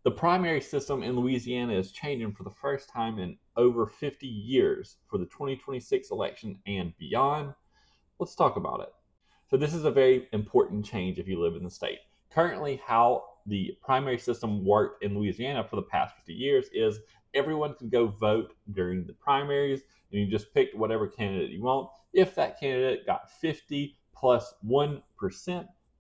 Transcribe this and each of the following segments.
The primary system in Louisiana is changing for the first time in over 50 years for the 2026 election and beyond. Let's talk about it. So this is a very important change if you live in the state. Currently, how the primary system worked in Louisiana for the past 50 years is everyone could go vote during the primaries, and you just picked whatever candidate you want. If that candidate got 50 plus 1%,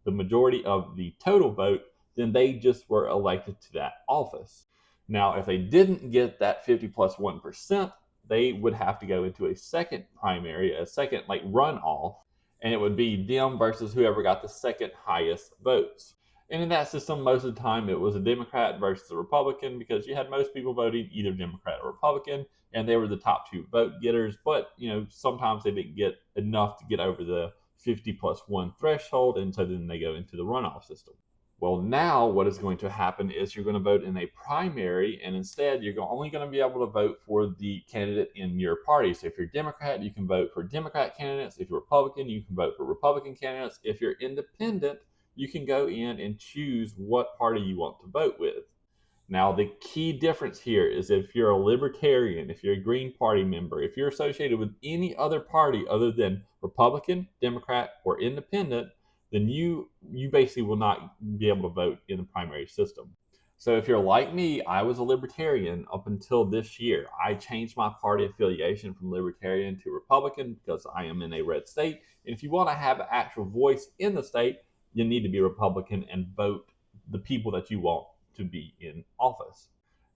the majority of the total vote, then they just were elected to that office. Now, if they didn't get that 50 plus 1%, they would have to go into a second primary, a second like runoff, and it would be them versus whoever got the second highest votes. And in that system, most of the time it was a Democrat versus a Republican because you had most people voting either Democrat or Republican, and they were the top two vote getters. But sometimes they didn't get enough to get over the 50 plus 1 threshold, and so then they go into the runoff system. Well, now what is going to happen is you're going to vote in a primary, and instead you're only going to be able to vote for the candidate in your party. So if you're Democrat, you can vote for Democrat candidates. If you're Republican, you can vote for Republican candidates. If you're independent, you can go in and choose what party you want to vote with. Now, the key difference here is if you're a libertarian, if you're a Green Party member, if you're associated with any other party other than Republican, Democrat, or Independent, then you basically will not be able to vote in the primary system. So if you're like me, I was a libertarian up until this year. I changed my party affiliation from libertarian to Republican because I am in a red state. And if you want to have an actual voice in the state, you need to be Republican and vote the people that you want to be in office.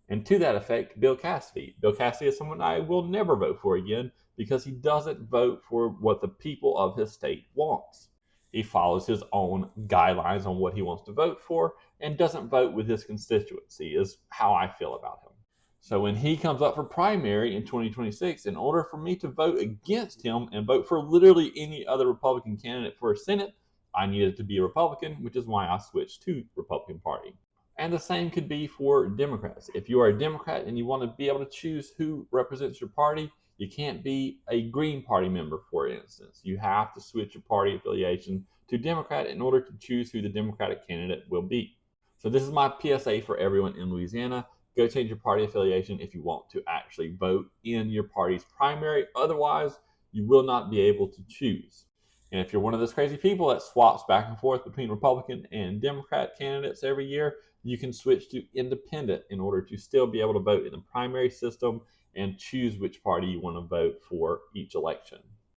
And to that effect, Bill Cassidy. Bill Cassidy is someone I will never vote for again because he doesn't vote for what the people of his state wants. He follows his own guidelines on what he wants to vote for and doesn't vote with his constituency, is how I feel about him. So when he comes up for primary in 2026, in order for me to vote against him and vote for literally any other Republican candidate for Senate, I needed to be a Republican, which is why I switched to Republican Party. And the same could be for Democrats. If you are a Democrat and you want to be able to choose who represents your party, you can't be a Green Party member, for instance. You have to switch your party affiliation to Democrat in order to choose who the Democratic candidate will be. So this is my PSA for everyone in Louisiana. Go change your party affiliation if you want to actually vote in your party's primary. Otherwise, you will not be able to choose. And if you're one of those crazy people that swaps back and forth between Republican and Democrat candidates every year, you can switch to independent in order to still be able to vote in the primary system and choose which party you want to vote for each election.